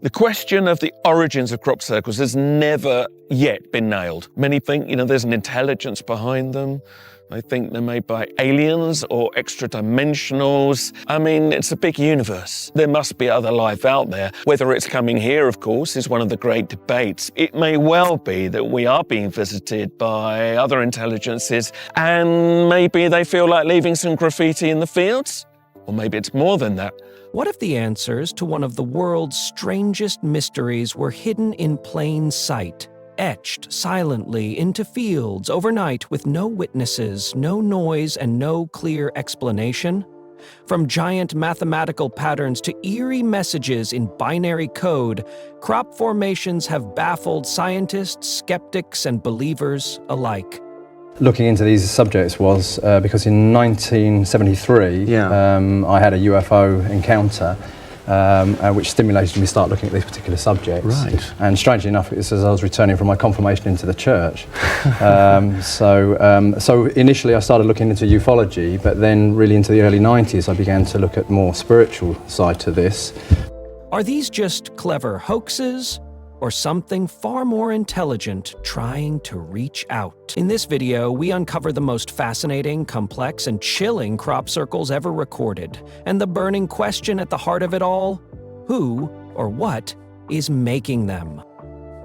The question of the origins of crop circles has never yet been nailed. Many think, there's an intelligence behind them. They think they're made by aliens or extra-dimensionals. I mean, it's a big universe. There must be other life out there. Whether it's coming here, of course, is one of the great debates. It may well be that we are being visited by other intelligences, and maybe they feel like leaving some graffiti in the fields. Or maybe it's more than that. What if the answers to one of the world's strangest mysteries were hidden in plain sight, etched silently into fields overnight with no witnesses, no noise, and no clear explanation? From giant mathematical patterns to eerie messages in binary code, crop formations have baffled scientists, skeptics, and believers alike. Looking into these subjects was because in 1973 I had a UFO encounter which stimulated me to start looking at these particular subjects. Right. And strangely enough, it was as I was returning from my confirmation into the church. So initially I started looking into ufology, but then really into the early 90s I began to look at more spiritual side to this. Are these just clever hoaxes? Or something far more intelligent trying to reach out? In this video, we uncover the most fascinating, complex, and chilling crop circles ever recorded. And the burning question at the heart of it all: who or what is making them?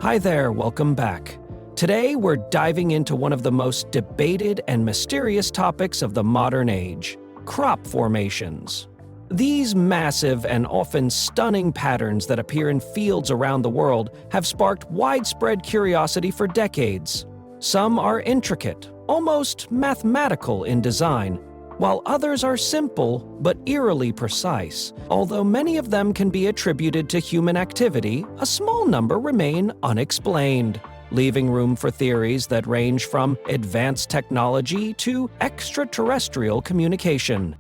Hi there, welcome back. Today, we're diving into one of the most debated and mysterious topics of the modern age: crop formations. These massive and often stunning patterns that appear in fields around the world have sparked widespread curiosity for decades. Some are intricate, almost mathematical in design, while others are simple but eerily precise. Although many of them can be attributed to human activity, a small number remain unexplained, leaving room for theories that range from advanced technology to extraterrestrial communication.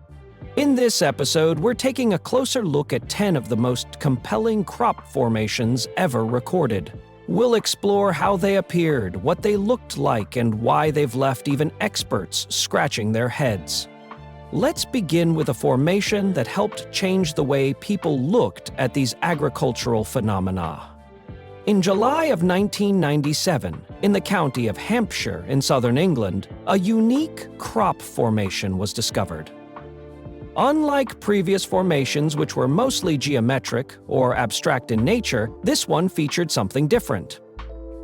In this episode, we're taking a closer look at 10 of the most compelling crop formations ever recorded. We'll explore how they appeared, what they looked like, and why they've left even experts scratching their heads. Let's begin with a formation that helped change the way people looked at these agricultural phenomena. In July of 1997, in the county of Hampshire in southern England, a unique crop formation was discovered. Unlike previous formations, which were mostly geometric or abstract in nature, this one featured something different.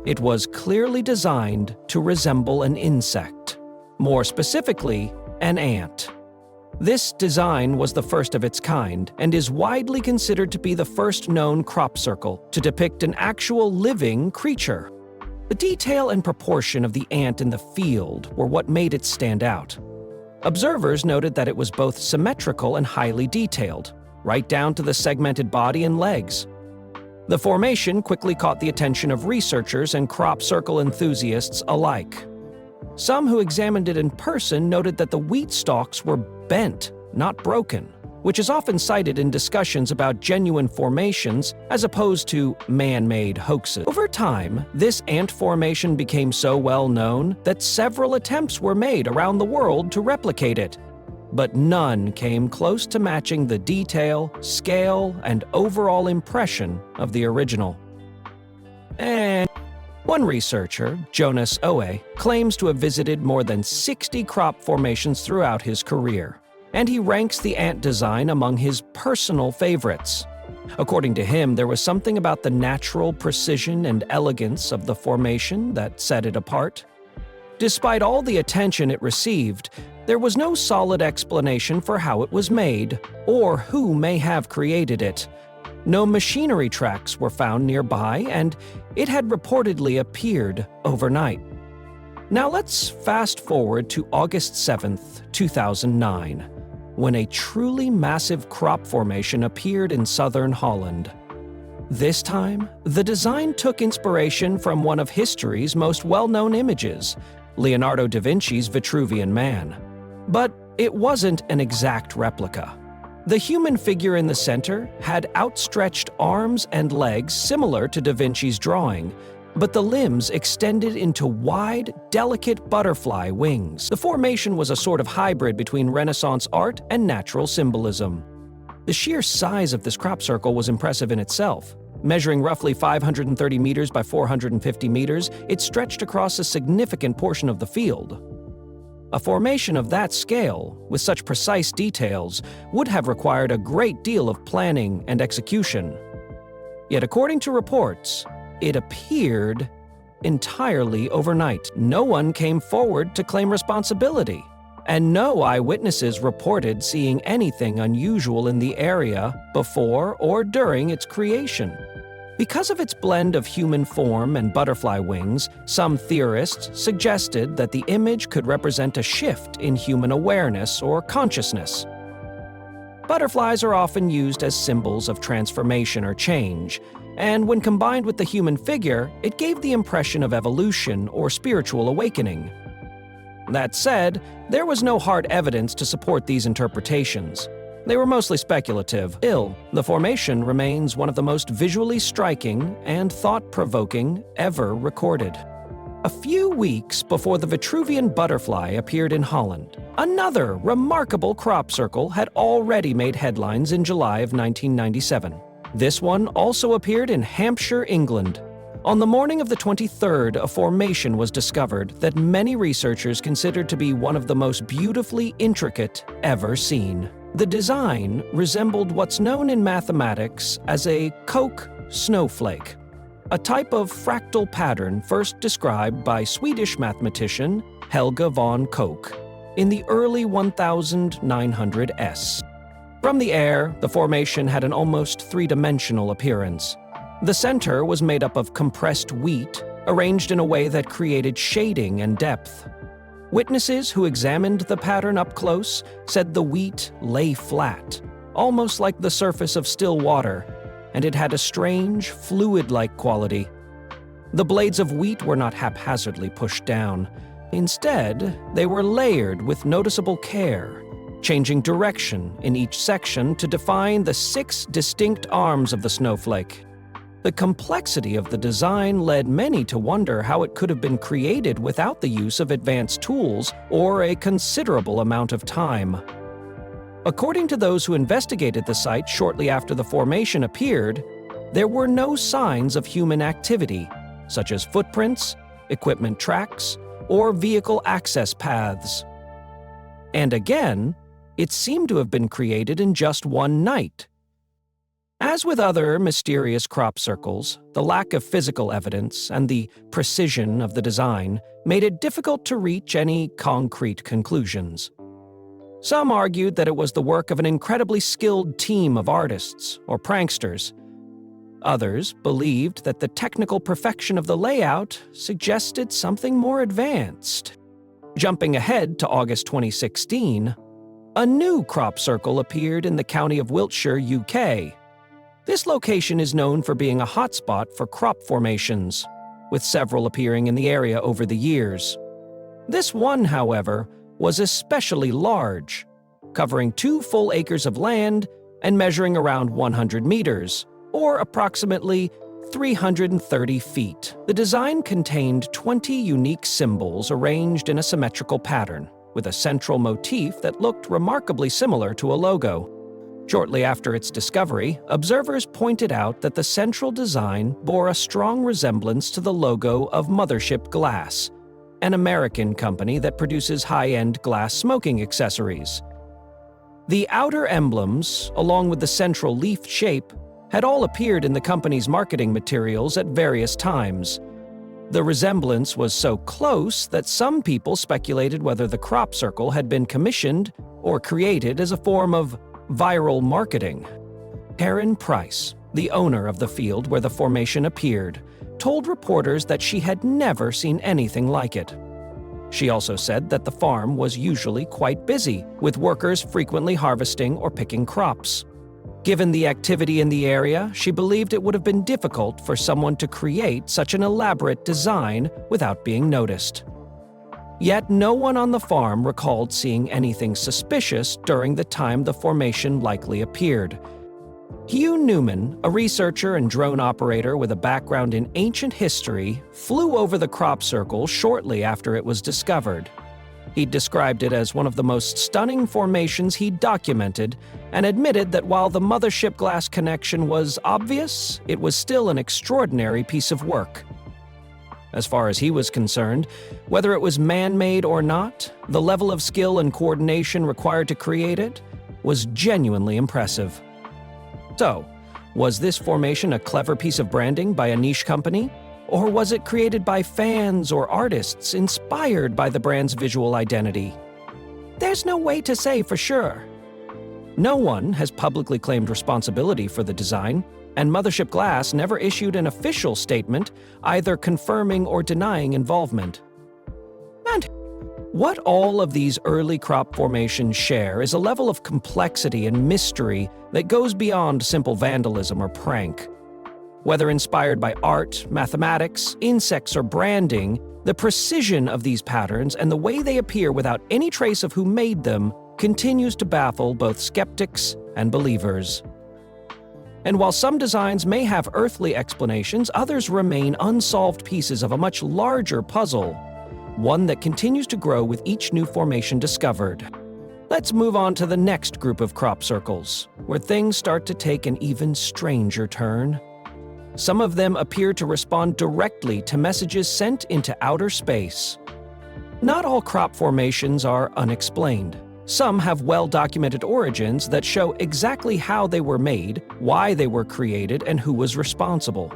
It was clearly designed to resemble an insect, more specifically, an ant. This design was the first of its kind and is widely considered to be the first known crop circle to depict an actual living creature. The detail and proportion of the ant in the field were what made it stand out. Observers noted that it was both symmetrical and highly detailed, right down to the segmented body and legs. The formation quickly caught the attention of researchers and crop circle enthusiasts alike. Some who examined it in person noted that the wheat stalks were bent, not broken, which is often cited in discussions about genuine formations as opposed to man-made hoaxes. Over time, this ant formation became so well known that several attempts were made around the world to replicate it, but none came close to matching the detail, scale, and overall impression of the original. And one researcher, Jonas Oe, claims to have visited more than 60 crop formations throughout his career, and he ranks the ant design among his personal favorites. According to him, there was something about the natural precision and elegance of the formation that set it apart. Despite all the attention it received, there was no solid explanation for how it was made or who may have created it. No machinery tracks were found nearby, and it had reportedly appeared overnight. Now let's fast forward to August 7th, 2009. When a truly massive crop formation appeared in southern Holland. This time, the design took inspiration from one of history's most well-known images, Leonardo da Vinci's Vitruvian Man. But it wasn't an exact replica. The human figure in the center had outstretched arms and legs similar to da Vinci's drawing, but the limbs extended into wide, delicate butterfly wings. The formation was a sort of hybrid between Renaissance art and natural symbolism. The sheer size of this crop circle was impressive in itself, Measuring roughly 530 meters by 450 meters, it stretched across a significant portion of the field. A formation of that scale, with such precise details, would have required a great deal of planning and execution. Yet according to reports, it appeared entirely overnight. No one came forward to claim responsibility, and no eyewitnesses reported seeing anything unusual in the area before or during its creation. Because of its blend of human form and butterfly wings, some theorists suggested that the image could represent a shift in human awareness or consciousness. Butterflies are often used as symbols of transformation or change, and when combined with the human figure, it gave the impression of evolution or spiritual awakening. That said, there was no hard evidence to support these interpretations. They were mostly speculative. Still, the formation remains one of the most visually striking and thought-provoking ever recorded. A few weeks before the Vitruvian butterfly appeared in Holland, another remarkable crop circle had already made headlines in July of 1997. This one also appeared in Hampshire, England. On the morning of the 23rd, a formation was discovered that many researchers considered to be one of the most beautifully intricate ever seen. The design resembled what's known in mathematics as a Koch snowflake, a type of fractal pattern first described by Swedish mathematician Helge von Koch in the early 1900s. From the air, the formation had an almost three-dimensional appearance. The center was made up of compressed wheat, arranged in a way that created shading and depth. Witnesses who examined the pattern up close said the wheat lay flat, almost like the surface of still water, and it had a strange, fluid-like quality. The blades of wheat were not haphazardly pushed down. Instead, they were layered with noticeable care, changing direction in each section to define the 6 distinct arms of the snowflake. The complexity of the design led many to wonder how it could have been created without the use of advanced tools or a considerable amount of time. According to those who investigated the site shortly after the formation appeared, there were no signs of human activity, such as footprints, equipment tracks, or vehicle access paths. And again, it seemed to have been created in just one night. As with other mysterious crop circles, the lack of physical evidence and the precision of the design made it difficult to reach any concrete conclusions. Some argued that it was the work of an incredibly skilled team of artists or pranksters. Others believed that the technical perfection of the layout suggested something more advanced. Jumping ahead to August 2016, a new crop circle appeared in the county of Wiltshire, UK. This location is known for being a hotspot for crop formations, with several appearing in the area over the years. This one, however, was especially large, covering 2 full acres of land and measuring around 100 meters, or approximately 330 feet. The design contained 20 unique symbols arranged in a symmetrical pattern, with a central motif that looked remarkably similar to a logo. Shortly after its discovery, observers pointed out that the central design bore a strong resemblance to the logo of Mothership Glass, an American company that produces high-end glass smoking accessories. The outer emblems, along with the central leaf shape, had all appeared in the company's marketing materials at various times. The resemblance was so close that some people speculated whether the crop circle had been commissioned or created as a form of viral marketing. Karen Price, the owner of the field where the formation appeared, told reporters that she had never seen anything like it. She also said that the farm was usually quite busy, with workers frequently harvesting or picking crops. Given the activity in the area, she believed it would have been difficult for someone to create such an elaborate design without being noticed. Yet no one on the farm recalled seeing anything suspicious during the time the formation likely appeared. Hugh Newman, a researcher and drone operator with a background in ancient history, flew over the crop circle shortly after it was discovered. He described it as one of the most stunning formations he'd documented and admitted that while the mothership glass connection was obvious, it was still an extraordinary piece of work. As far as he was concerned, whether it was man-made or not, the level of skill and coordination required to create it was genuinely impressive. So, was this formation a clever piece of branding by a niche company? Or was it created by fans or artists inspired by the brand's visual identity? There's no way to say for sure. No one has publicly claimed responsibility for the design, and Mothership Glass never issued an official statement either confirming or denying involvement. And what all of these early crop formations share is a level of complexity and mystery that goes beyond simple vandalism or prank. Whether inspired by art, mathematics, insects, or branding, the precision of these patterns and the way they appear without any trace of who made them continues to baffle both skeptics and believers. And while some designs may have earthly explanations, others remain unsolved pieces of a much larger puzzle, one that continues to grow with each new formation discovered. Let's move on to the next group of crop circles, where things start to take an even stranger turn. Some of them appear to respond directly to messages sent into outer space. Not all crop formations are unexplained. Some have well-documented origins that show exactly how they were made, why they were created, and who was responsible.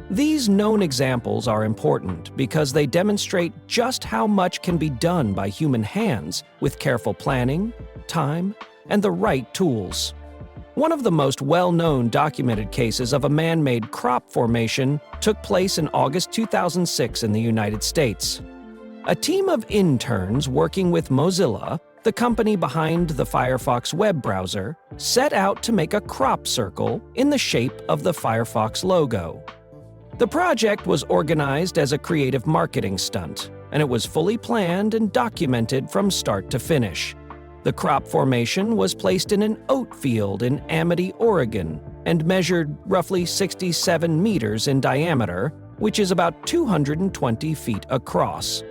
These known examples are important because they demonstrate just how much can be done by human hands with careful planning, time, and the right tools. One of the most well-known documented cases of a man-made crop formation took place in August 2006 in the United States. A team of interns working with Mozilla, the company behind the Firefox web browser, set out to make a crop circle in the shape of the Firefox logo. The project was organized as a creative marketing stunt, and it was fully planned and documented from start to finish. The crop formation was placed in an oat field in Amity, Oregon, and measured roughly 67 meters in diameter, which is about 220 feet across.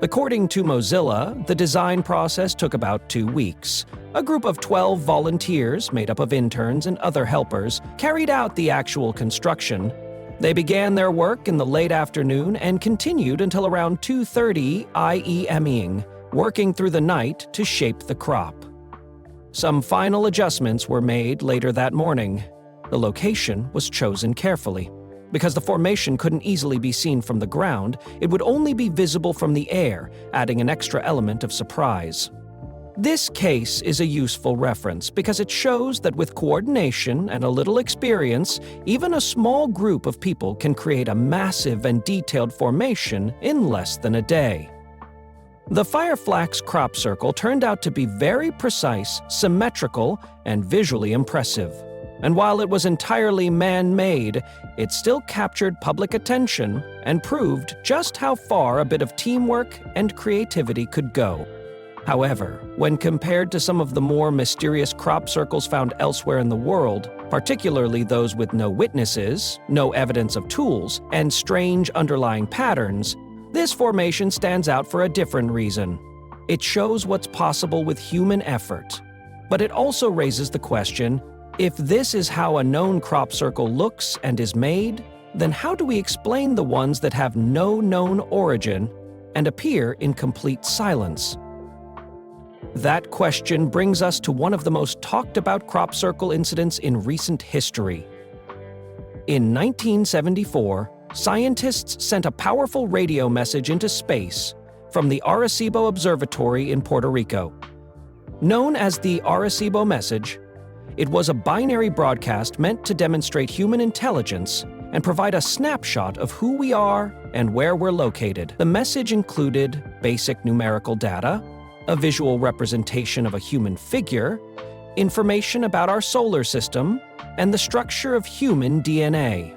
According to Mozilla, the design process took about 2 weeks. A group of 12 volunteers, made up of interns and other helpers, carried out the actual construction. They began their work in the late afternoon and continued until around 2:30 IEMing, working through the night to shape the crop. Some final adjustments were made later that morning. The location was chosen carefully. Because the formation couldn't easily be seen from the ground, it would only be visible from the air, adding an extra element of surprise. This case is a useful reference because it shows that with coordination and a little experience, even a small group of people can create a massive and detailed formation in less than a day. The Fireflax crop circle turned out to be very precise, symmetrical, and visually impressive. And while it was entirely man-made, it still captured public attention and proved just how far a bit of teamwork and creativity could go. However, when compared to some of the more mysterious crop circles found elsewhere in the world, particularly those with no witnesses, no evidence of tools, and strange underlying patterns, this formation stands out for a different reason. It shows what's possible with human effort. But it also raises the question, if this is how a known crop circle looks and is made, then how do we explain the ones that have no known origin and appear in complete silence? That question brings us to one of the most talked about crop circle incidents in recent history. In 1974, scientists sent a powerful radio message into space from the Arecibo Observatory in Puerto Rico. Known as the Arecibo message, it was a binary broadcast meant to demonstrate human intelligence and provide a snapshot of who we are and where we're located. The message included basic numerical data, a visual representation of a human figure, information about our solar system, and the structure of human DNA.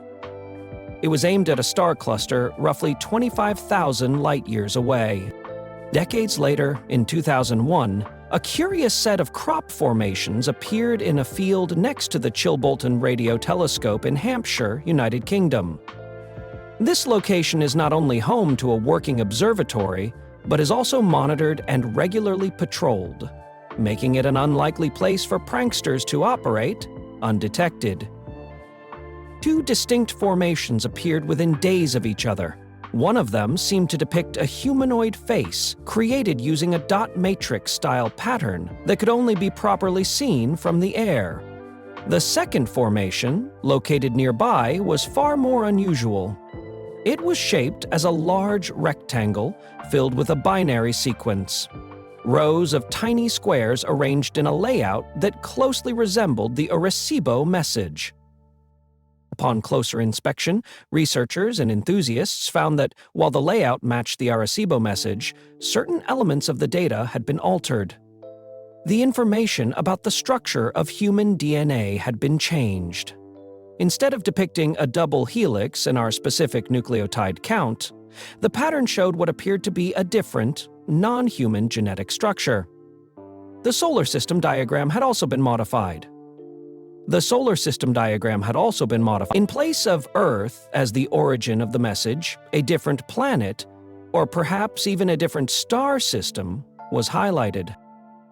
It was aimed at a star cluster roughly 25,000 light-years away. Decades later, in 2001, a curious set of crop formations appeared in a field next to the Chilbolton Radio Telescope in Hampshire, United Kingdom. This location is not only home to a working observatory, but is also monitored and regularly patrolled, making it an unlikely place for pranksters to operate undetected. Two distinct formations appeared within days of each other. One of them seemed to depict a humanoid face created using a dot matrix-style pattern that could only be properly seen from the air. The second formation, located nearby, was far more unusual. It was shaped as a large rectangle filled with a binary sequence. Rows of tiny squares arranged in a layout that closely resembled the Arecibo message. Upon closer inspection, researchers and enthusiasts found that while the layout matched the Arecibo message, certain elements of the data had been altered. The information about the structure of human DNA had been changed. Instead of depicting a double helix in our specific nucleotide count, the pattern showed what appeared to be a different, non-human genetic structure. The solar system diagram had also been modified. In place of Earth as the origin of the message, a different planet, or perhaps even a different star system, was highlighted.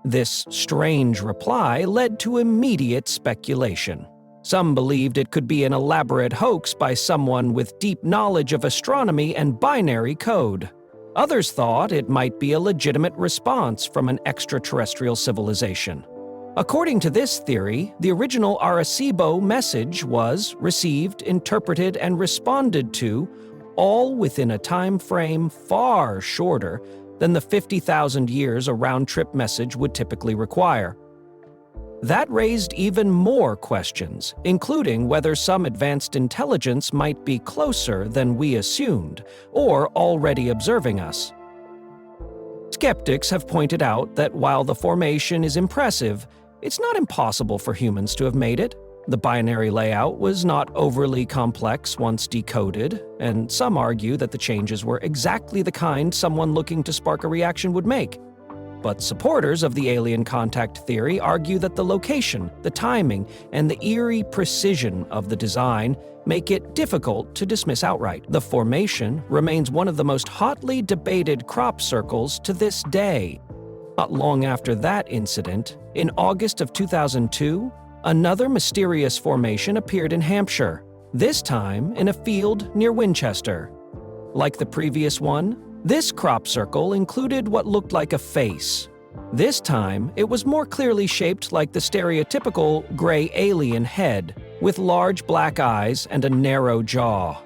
This strange reply led to immediate speculation. Some believed it could be an elaborate hoax by someone with deep knowledge of astronomy and binary code. Others thought it might be a legitimate response from an extraterrestrial civilization. According to this theory, the original Arecibo message was received, interpreted, and responded to, all within a time frame far shorter than the 50,000 years a round-trip message would typically require. That raised even more questions, including whether some advanced intelligence might be closer than we assumed, or already observing us. Skeptics have pointed out that while the formation is impressive, it's not impossible for humans to have made it. The binary layout was not overly complex once decoded, and some argue that the changes were exactly the kind someone looking to spark a reaction would make. But supporters of the alien contact theory argue that the location, the timing, and the eerie precision of the design make it difficult to dismiss outright. The formation remains one of the most hotly debated crop circles to this day. Not long after that incident, in August of 2002, another mysterious formation appeared in Hampshire, this time in a field near Winchester. Like the previous one, this crop circle included what looked like a face. This time, it was more clearly shaped like the stereotypical gray alien head, with large black eyes and a narrow jaw.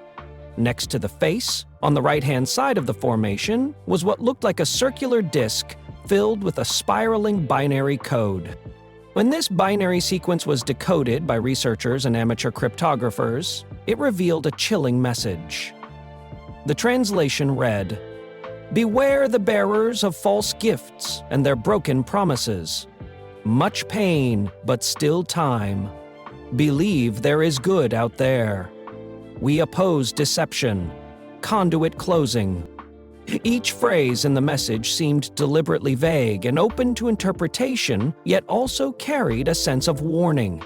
Next to the face, on the right-hand side of the formation, was what looked like a circular disc filled with a spiraling binary code. When this binary sequence was decoded by researchers and amateur cryptographers, it revealed a chilling message. The translation read, "Beware the bearers of false gifts and their broken promises. Much pain, but still time. Believe there is good out there. We oppose deception. Conduit closing." Each phrase in the message seemed deliberately vague and open to interpretation, yet also carried a sense of warning.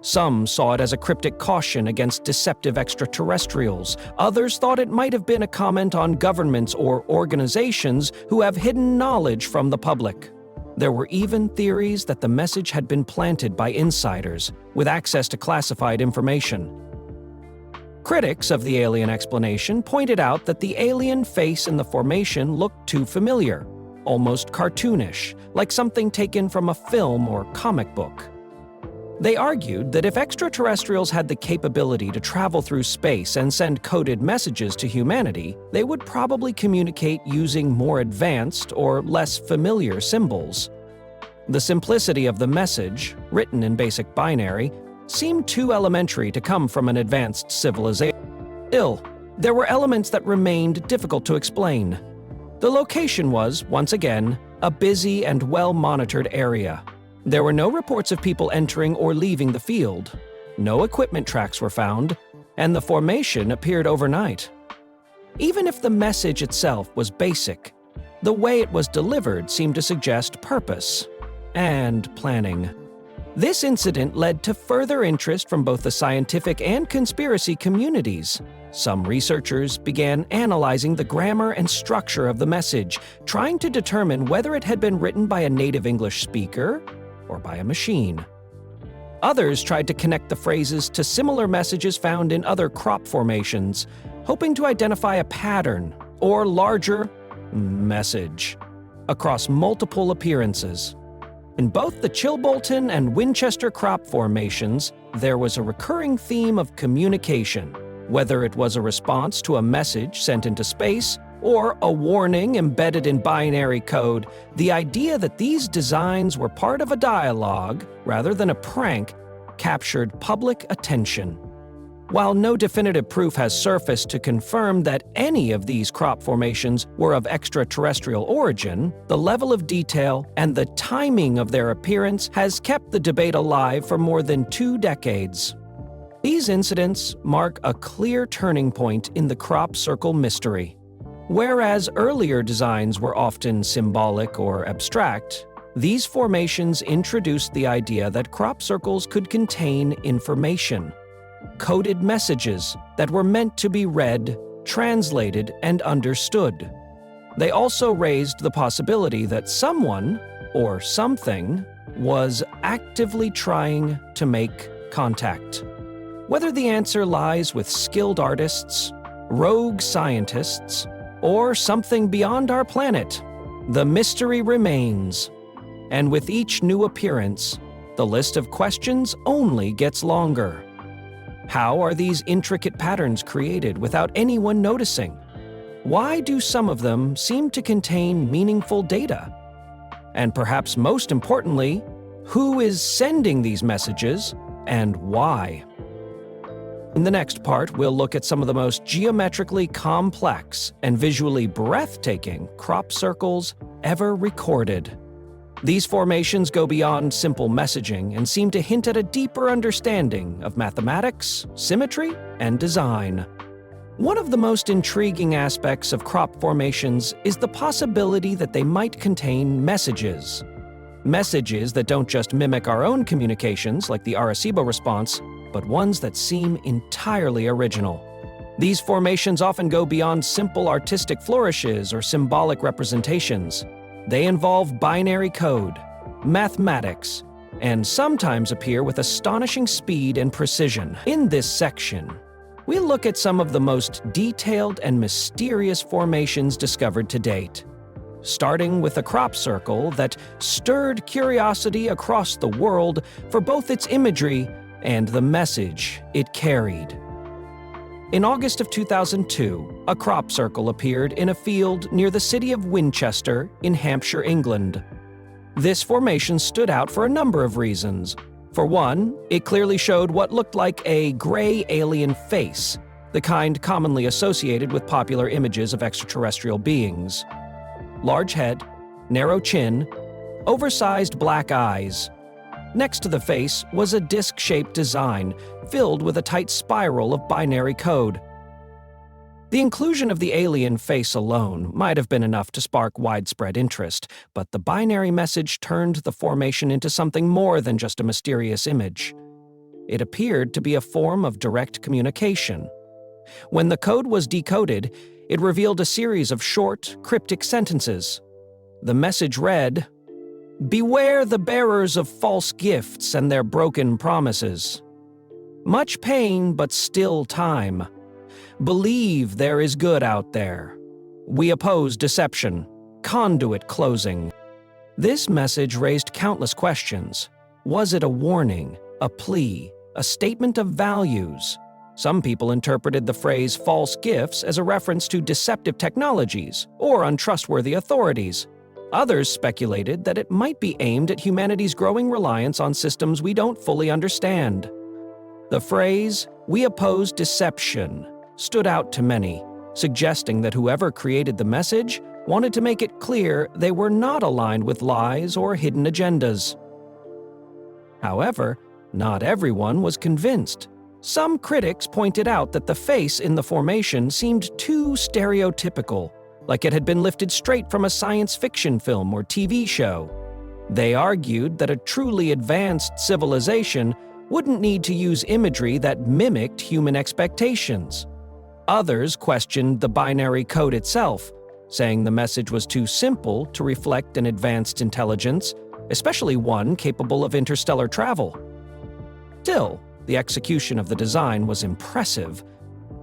Some saw it as a cryptic caution against deceptive extraterrestrials. Others thought it might have been a comment on governments or organizations who have hidden knowledge from the public. There were even theories that the message had been planted by insiders with access to classified information. Critics of the alien explanation pointed out that the alien face in the formation looked too familiar, almost cartoonish, like something taken from a film or comic book. They argued that if extraterrestrials had the capability to travel through space and send coded messages to humanity, they would probably communicate using more advanced or less familiar symbols. The simplicity of the message, written in basic binary, seemed too elementary to come from an advanced civilization. Still, there were elements that remained difficult to explain. The location was, once again, a busy and well-monitored area. There were no reports of people entering or leaving the field. No equipment tracks were found, and the formation appeared overnight. Even if the message itself was basic, the way it was delivered seemed to suggest purpose and planning. This incident led to further interest from both the scientific and conspiracy communities. Some researchers began analyzing the grammar and structure of the message, trying to determine whether it had been written by a native English speaker or by a machine. Others tried to connect the phrases to similar messages found in other crop formations, hoping to identify a pattern or larger message across multiple appearances. In both the Chilbolton and Winchester crop formations, there was a recurring theme of communication, whether it was a response to a message sent into space or a warning embedded in binary code. The idea that these designs were part of a dialogue, rather than a prank, captured public attention. While no definitive proof has surfaced to confirm that any of these crop formations were of extraterrestrial origin, the level of detail and the timing of their appearance has kept the debate alive for more than 2 decades. These incidents mark a clear turning point in the crop circle mystery. Whereas earlier designs were often symbolic or abstract, these formations introduced the idea that crop circles could contain information, coded messages that were meant to be read, translated, and understood. They also raised the possibility that someone, or something, was actively trying to make contact. Whether the answer lies with skilled artists, rogue scientists, or something beyond our planet, the mystery remains. And with each new appearance, the list of questions only gets longer. How are these intricate patterns created without anyone noticing? Why do some of them seem to contain meaningful data? And perhaps most importantly, who is sending these messages and why? In the next part, we'll look at some of the most geometrically complex and visually breathtaking crop circles ever recorded. These formations go beyond simple messaging and seem to hint at a deeper understanding of mathematics, symmetry, and design. One of the most intriguing aspects of crop formations is the possibility that they might contain messages. Messages that don't just mimic our own communications, like the Arecibo response, but ones that seem entirely original. These formations often go beyond simple artistic flourishes or symbolic representations. They involve binary code, mathematics, and sometimes appear with astonishing speed and precision. In this section, we'll look at some of the most detailed and mysterious formations discovered to date, starting with a crop circle that stirred curiosity across the world for both its imagery and the message it carried. In August of 2002, a crop circle appeared in a field near the city of Winchester in Hampshire, England. This formation stood out for a number of reasons. For one, it clearly showed what looked like a gray alien face, the kind commonly associated with popular images of extraterrestrial beings. Large head, narrow chin, oversized black eyes. Next to the face was a disc-shaped design filled with a tight spiral of binary code. The inclusion of the alien face alone might have been enough to spark widespread interest, but the binary message turned the formation into something more than just a mysterious image. It appeared to be a form of direct communication. When the code was decoded, it revealed a series of short, cryptic sentences. The message read, "Beware the bearers of false gifts and their broken promises. Much pain, but still time. Believe there is good out there. We oppose deception. Conduit closing." This message raised countless questions. Was it a warning, a plea, a statement of values? Some people interpreted the phrase false gifts as a reference to deceptive technologies or untrustworthy authorities. Others speculated that it might be aimed at humanity's growing reliance on systems we don't fully understand. The phrase, "we oppose deception," stood out to many, suggesting that whoever created the message wanted to make it clear they were not aligned with lies or hidden agendas. However, not everyone was convinced. Some critics pointed out that the face in the formation seemed too stereotypical, like it had been lifted straight from a science fiction film or TV show. They argued that a truly advanced civilization wouldn't need to use imagery that mimicked human expectations. Others questioned the binary code itself, saying the message was too simple to reflect an advanced intelligence, especially one capable of interstellar travel. Still, the execution of the design was impressive.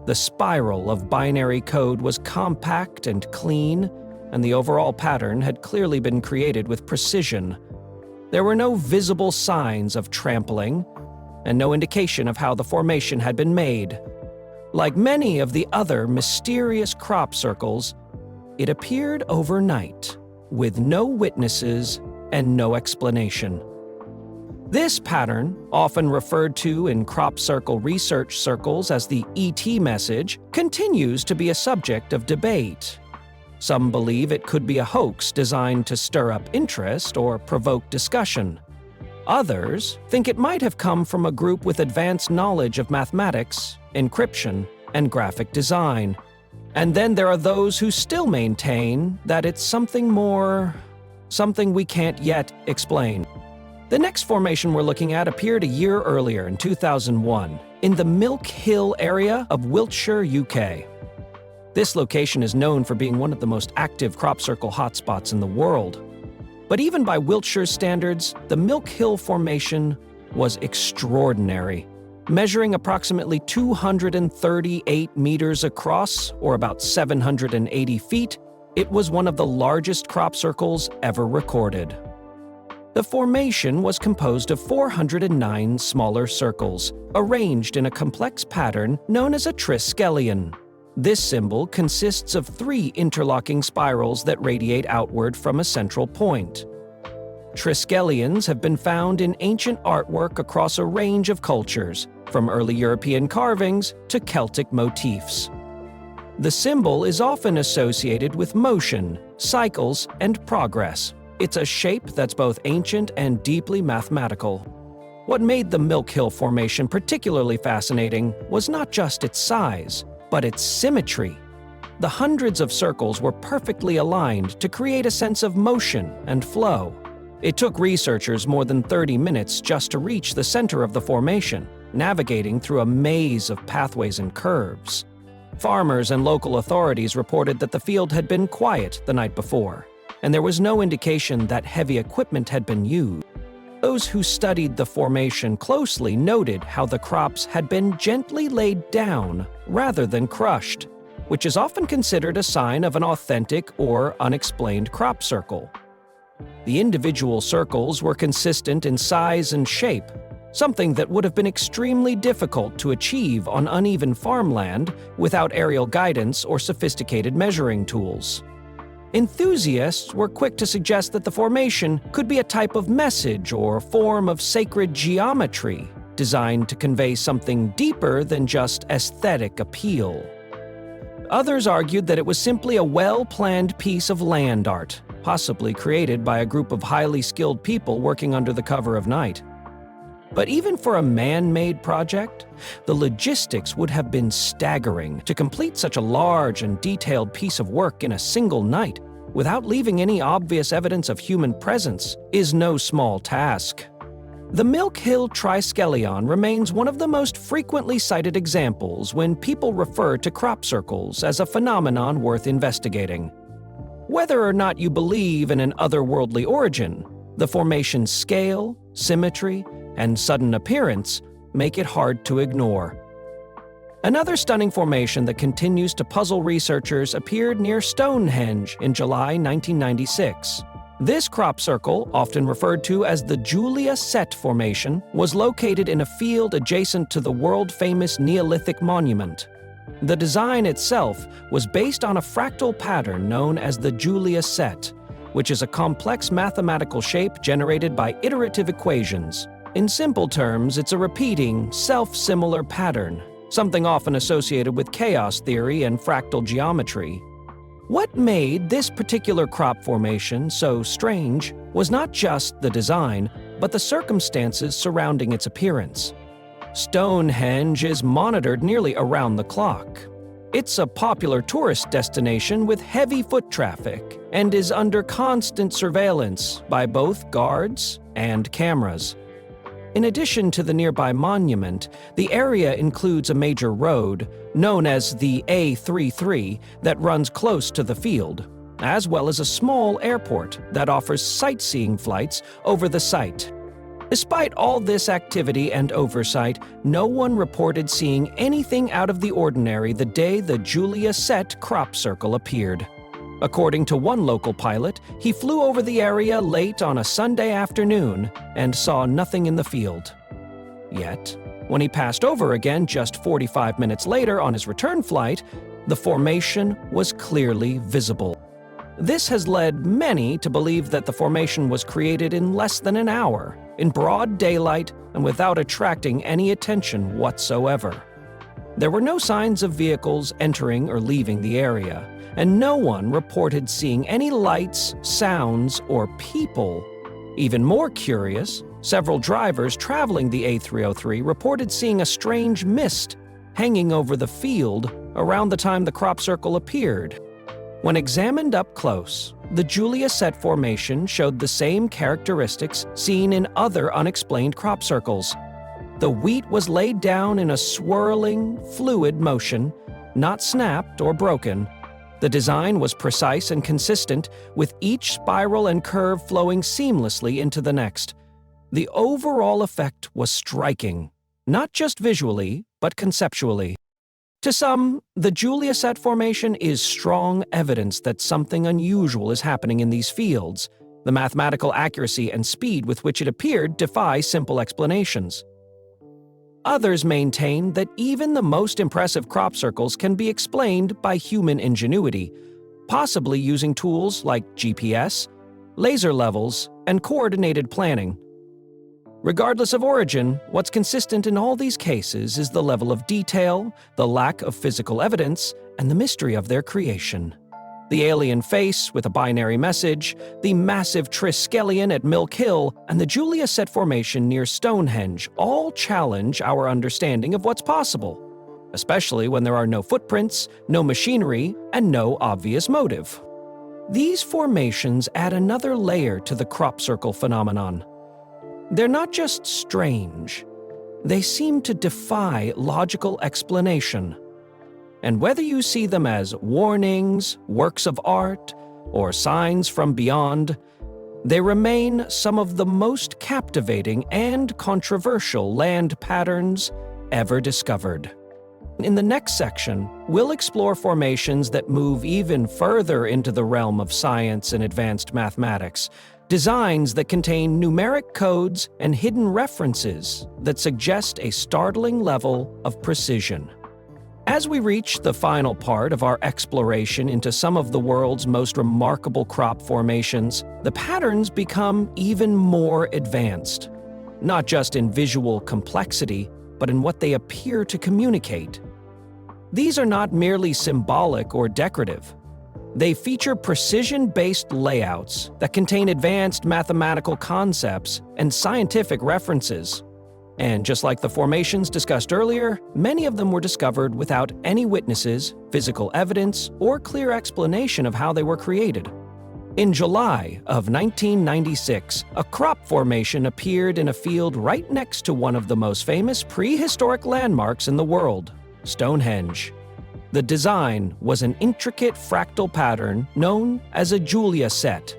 The spiral of binary code was compact and clean, and the overall pattern had clearly been created with precision. There were no visible signs of trampling, and no indication of how the formation had been made. Like many of the other mysterious crop circles, it appeared overnight, with no witnesses and no explanation. This pattern, often referred to in crop circle research circles as the ET message, continues to be a subject of debate. Some believe it could be a hoax designed to stir up interest or provoke discussion. Others think it might have come from a group with advanced knowledge of mathematics, encryption, and graphic design. And then there are those who still maintain that it's something we can't yet explain. The next formation we're looking at appeared a year earlier in 2001 in the Milk Hill area of Wiltshire, UK. This location is known for being one of the most active crop circle hotspots in the world. But even by Wiltshire's standards, the Milk Hill formation was extraordinary. Measuring approximately 238 meters across, or about 780 feet, it was one of the largest crop circles ever recorded. The formation was composed of 409 smaller circles, arranged in a complex pattern known as a triskelion. This symbol consists of 3 interlocking spirals that radiate outward from a central point. Triskelions have been found in ancient artwork across a range of cultures, from early European carvings to Celtic motifs. The symbol is often associated with motion, cycles, and progress. It's a shape that's both ancient and deeply mathematical. What made the Milk Hill formation particularly fascinating was not just its size, but its symmetry. The hundreds of circles were perfectly aligned to create a sense of motion and flow. It took researchers more than 30 minutes just to reach the center of the formation, navigating through a maze of pathways and curves. Farmers and local authorities reported that the field had been quiet the night before, and there was no indication that heavy equipment had been used. Those who studied the formation closely noted how the crops had been gently laid down rather than crushed, which is often considered a sign of an authentic or unexplained crop circle. The individual circles were consistent in size and shape, something that would have been extremely difficult to achieve on uneven farmland without aerial guidance or sophisticated measuring tools. Enthusiasts were quick to suggest that the formation could be a type of message or form of sacred geometry, designed to convey something deeper than just aesthetic appeal. Others argued that it was simply a well-planned piece of land art, possibly created by a group of highly skilled people working under the cover of night. But even for a man-made project, the logistics would have been staggering. To complete such a large and detailed piece of work in a single night, without leaving any obvious evidence of human presence, is no small task. The Milk Hill triskelion remains one of the most frequently cited examples when people refer to crop circles as a phenomenon worth investigating. Whether or not you believe in an otherworldly origin, the formation's scale, symmetry, and sudden appearance make it hard to ignore. Another stunning formation that continues to puzzle researchers appeared near Stonehenge in July 1996. This crop circle, often referred to as the Julia Set Formation, was located in a field adjacent to the world-famous Neolithic monument. The design itself was based on a fractal pattern known as the Julia Set, which is a complex mathematical shape generated by iterative equations. In simple terms, it's a repeating, self-similar pattern, something often associated with chaos theory and fractal geometry. What made this particular crop formation so strange was not just the design, but the circumstances surrounding its appearance. Stonehenge is monitored nearly around the clock. It's a popular tourist destination with heavy foot traffic and is under constant surveillance by both guards and cameras. In addition to the nearby monument, the area includes a major road, known as the A33, that runs close to the field, as well as a small airport that offers sightseeing flights over the site. Despite all this activity and oversight, no one reported seeing anything out of the ordinary the day the Julia Set crop circle appeared. According to one local pilot, he flew over the area late on a Sunday afternoon and saw nothing in the field. Yet, when he passed over again just 45 minutes later on his return flight, the formation was clearly visible. This has led many to believe that the formation was created in less than an hour, in broad daylight and without attracting any attention whatsoever. There were no signs of vehicles entering or leaving the area, and no one reported seeing any lights, sounds, or people. Even more curious, several drivers traveling the A303 reported seeing a strange mist hanging over the field around the time the crop circle appeared. When examined up close, the Julia Set formation showed the same characteristics seen in other unexplained crop circles. The wheat was laid down in a swirling, fluid motion, not snapped or broken. The design was precise and consistent, with each spiral and curve flowing seamlessly into the next. The overall effect was striking, not just visually, but conceptually. To some, the Julia Set formation is strong evidence that something unusual is happening in these fields. The mathematical accuracy and speed with which it appeared defy simple explanations. Others maintain that even the most impressive crop circles can be explained by human ingenuity, possibly using tools like GPS, laser levels, and coordinated planning. Regardless of origin, what's consistent in all these cases is the level of detail, the lack of physical evidence, and the mystery of their creation. The alien face with a binary message, the massive Triskelion at Milk Hill, and the Julia Set formation near Stonehenge all challenge our understanding of what's possible, especially when there are no footprints, no machinery, and no obvious motive. These formations add another layer to the crop circle phenomenon. They're not just strange, they seem to defy logical explanation. And whether you see them as warnings, works of art, or signs from beyond, they remain some of the most captivating and controversial land patterns ever discovered. In the next section, we'll explore formations that move even further into the realm of science and advanced mathematics, designs that contain numeric codes and hidden references that suggest a startling level of precision. As we reach the final part of our exploration into some of the world's most remarkable crop formations, the patterns become even more advanced, not just in visual complexity, but in what they appear to communicate. These are not merely symbolic or decorative. They feature precision-based layouts that contain advanced mathematical concepts and scientific references. And just like the formations discussed earlier, many of them were discovered without any witnesses, physical evidence, or clear explanation of how they were created. In July of 1996, a crop formation appeared in a field right next to one of the most famous prehistoric landmarks in the world, Stonehenge. The design was an intricate fractal pattern known as a Julia Set,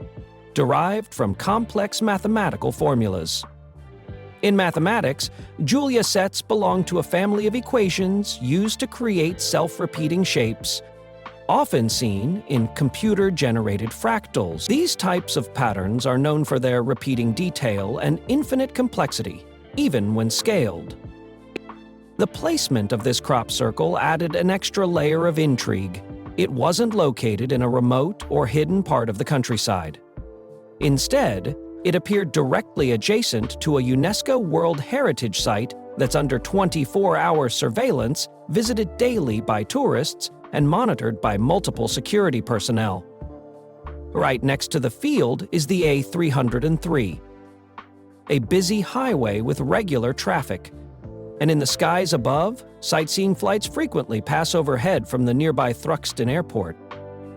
derived from complex mathematical formulas. In mathematics, Julia sets belong to a family of equations used to create self-repeating shapes, often seen in computer-generated fractals. These types of patterns are known for their repeating detail and infinite complexity, even when scaled. The placement of this crop circle added an extra layer of intrigue. It wasn't located in a remote or hidden part of the countryside. Instead, it appeared directly adjacent to a UNESCO World Heritage Site that's under 24-hour surveillance, visited daily by tourists and monitored by multiple security personnel. Right next to the field is the A303, a busy highway with regular traffic. And in the skies above, sightseeing flights frequently pass overhead from the nearby Thruxton Airport.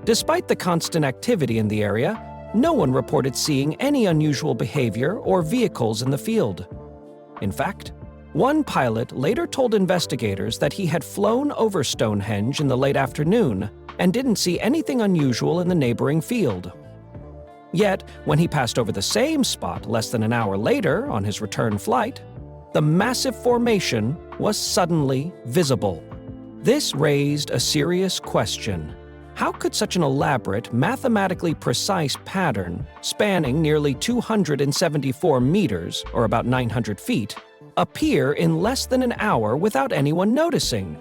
Despite the constant activity in the area, no one reported seeing any unusual behavior or vehicles in the field. In fact, one pilot later told investigators that he had flown over Stonehenge in the late afternoon and didn't see anything unusual in the neighboring field. Yet, when he passed over the same spot less than an hour later on his return flight, the massive formation was suddenly visible. This raised a serious question. How could such an elaborate, mathematically precise pattern, spanning nearly 274 meters, or about 900 feet, appear in less than an hour without anyone noticing?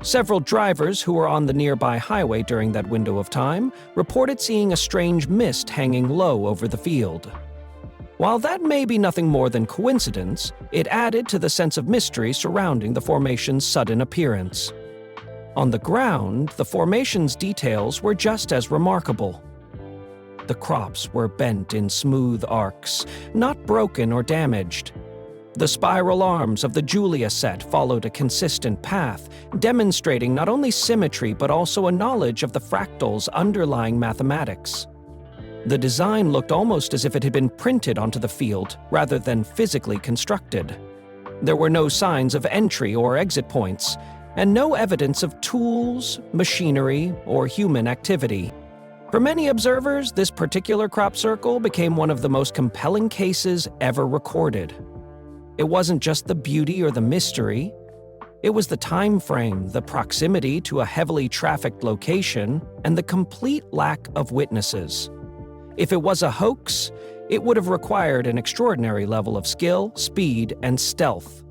Several drivers who were on the nearby highway during that window of time reported seeing a strange mist hanging low over the field. While that may be nothing more than coincidence, it added to the sense of mystery surrounding the formation's sudden appearance. On the ground, the formation's details were just as remarkable. The crops were bent in smooth arcs, not broken or damaged. The spiral arms of the Julia set followed a consistent path, demonstrating not only symmetry but also a knowledge of the fractals underlying mathematics. The design looked almost as if it had been printed onto the field rather than physically constructed. There were no signs of entry or exit points, and no evidence of tools, machinery, or human activity. For many observers, this particular crop circle became one of the most compelling cases ever recorded. It wasn't just the beauty or the mystery. It was the time frame, the proximity to a heavily trafficked location, and the complete lack of witnesses. If it was a hoax, it would have required an extraordinary level of skill, speed, and stealth.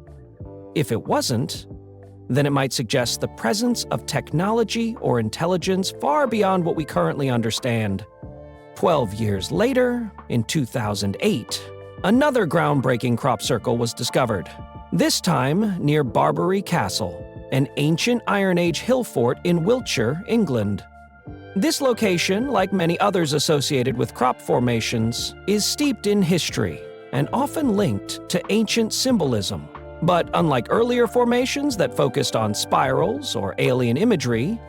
If it wasn't, then it might suggest the presence of technology or intelligence far beyond what we currently understand. 12 years later, in 2008, another groundbreaking crop circle was discovered, this time near Barbary Castle, an ancient Iron Age hill fort in Wiltshire, England. This location, like many others associated with crop formations, is steeped in history and often linked to ancient symbolism. But unlike earlier formations that focused on spirals or alien imagery,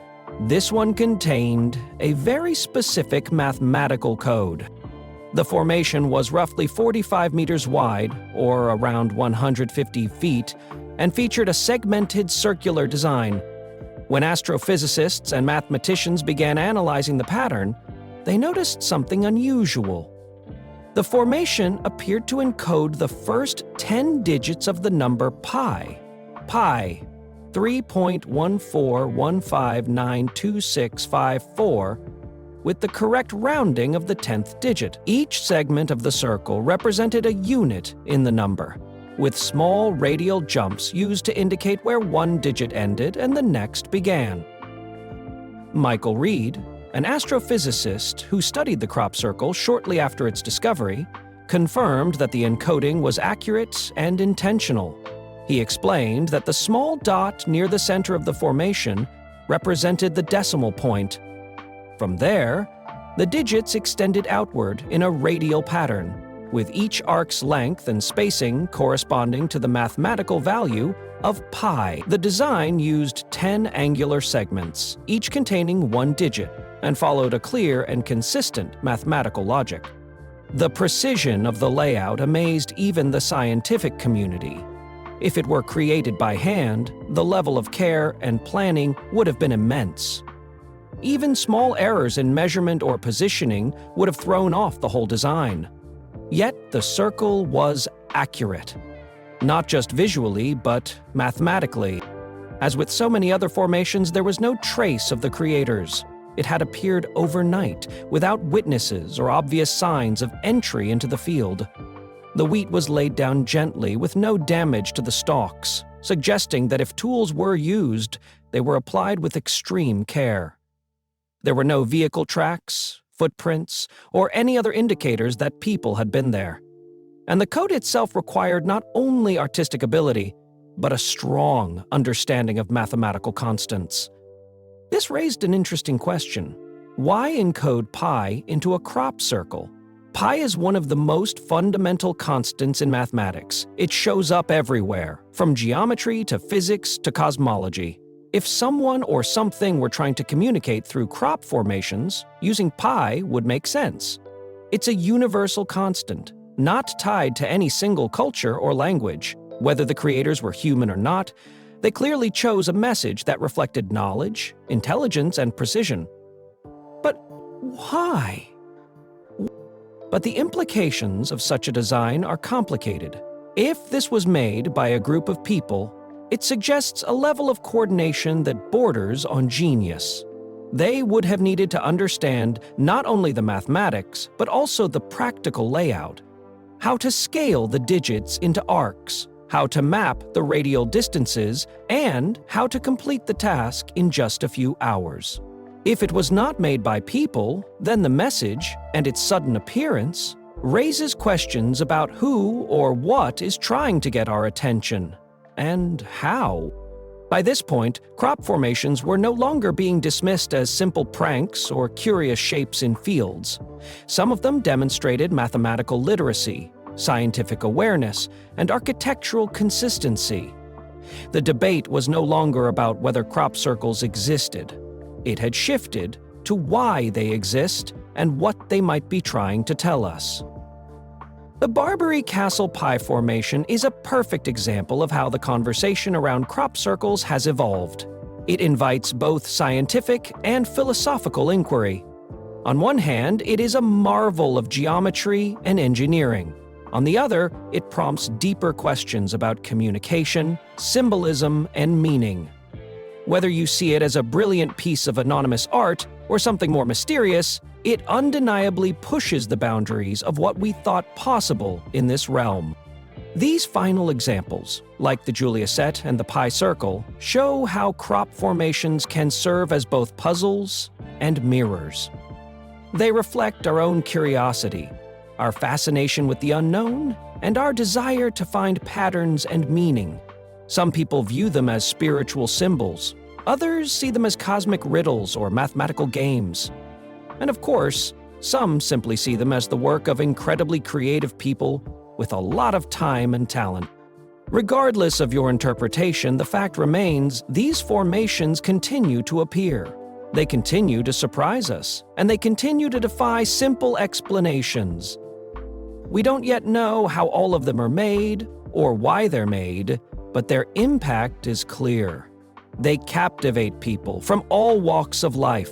this one contained a very specific mathematical code. The formation was roughly 45 meters wide, or around 150 feet, and featured a segmented circular design. When astrophysicists and mathematicians began analyzing the pattern, they noticed something unusual. The formation appeared to encode the first 10 digits of the number pi. Pi, 3.141592654, with the correct rounding of the 10th digit. Each segment of the circle represented a unit in the number, with small radial jumps used to indicate where one digit ended and the next began. Michael Reed, an astrophysicist who studied the crop circle shortly after its discovery, confirmed that the encoding was accurate and intentional. He explained that the small dot near the center of the formation represented the decimal point. From there, the digits extended outward in a radial pattern, with each arc's length and spacing corresponding to the mathematical value of pi. The design used 10 angular segments, each containing one digit, and followed a clear and consistent mathematical logic. The precision of the layout amazed even the scientific community. If it were created by hand, the level of care and planning would have been immense. Even small errors in measurement or positioning would have thrown off the whole design. Yet the circle was accurate, not just visually, but mathematically. As with so many other formations, there was no trace of the creators. It had appeared overnight, without witnesses or obvious signs of entry into the field. The wheat was laid down gently, with no damage to the stalks, suggesting that if tools were used, they were applied with extreme care. There were no vehicle tracks, footprints, or any other indicators that people had been there. And the code itself required not only artistic ability, but a strong understanding of mathematical constants. This raised an interesting question. Why encode pi into a crop circle? Pi is one of the most fundamental constants in mathematics. It shows up everywhere, from geometry to physics to cosmology. If someone or something were trying to communicate through crop formations, using pi would make sense. It's a universal constant, not tied to any single culture or language. Whether the creators were human or not, they clearly chose a message that reflected knowledge, intelligence, and precision. But why? But the implications of such a design are complicated. If this was made by a group of people, it suggests a level of coordination that borders on genius. They would have needed to understand not only the mathematics, but also the practical layout. How to scale the digits into arcs, how to map the radial distances, and how to complete the task in just a few hours. If it was not made by people, then the message, and its sudden appearance, raises questions about who or what is trying to get our attention, and how. By this point, crop formations were no longer being dismissed as simple pranks or curious shapes in fields. Some of them demonstrated mathematical literacy, scientific awareness, and architectural consistency. The debate was no longer about whether crop circles existed. It had shifted to why they exist and what they might be trying to tell us. The Barbary Castle Pi formation is a perfect example of how the conversation around crop circles has evolved. It invites both scientific and philosophical inquiry. On one hand, it is a marvel of geometry and engineering. On the other, it prompts deeper questions about communication, symbolism, and meaning. Whether you see it as a brilliant piece of anonymous art or something more mysterious, it undeniably pushes the boundaries of what we thought possible in this realm. These final examples, like the Julia set and the pi circle, show how crop formations can serve as both puzzles and mirrors. They reflect our own curiosity, our fascination with the unknown, and our desire to find patterns and meaning. Some people view them as spiritual symbols. Others see them as cosmic riddles or mathematical games. And of course, some simply see them as the work of incredibly creative people with a lot of time and talent. Regardless of your interpretation, the fact remains these formations continue to appear. They continue to surprise us, and they continue to defy simple explanations. We don't yet know how all of them are made or why they're made, but their impact is clear. They captivate people from all walks of life: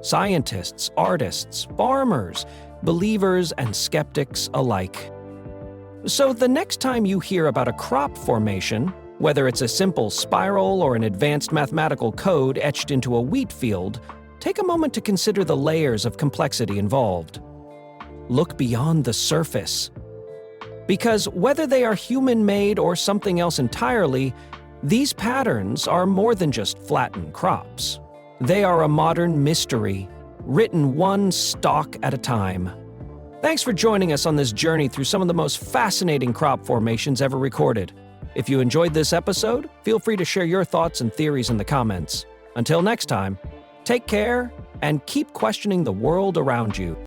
scientists, artists, farmers, believers, and skeptics alike. So the next time you hear about a crop formation, whether it's a simple spiral or an advanced mathematical code etched into a wheat field, take a moment to consider the layers of complexity involved. Look beyond the surface. Because whether they are human-made or something else entirely, these patterns are more than just flattened crops. They are a modern mystery, written one stalk at a time. Thanks for joining us on this journey through some of the most fascinating crop formations ever recorded. If you enjoyed this episode, feel free to share your thoughts and theories in the comments. Until next time, take care and keep questioning the world around you.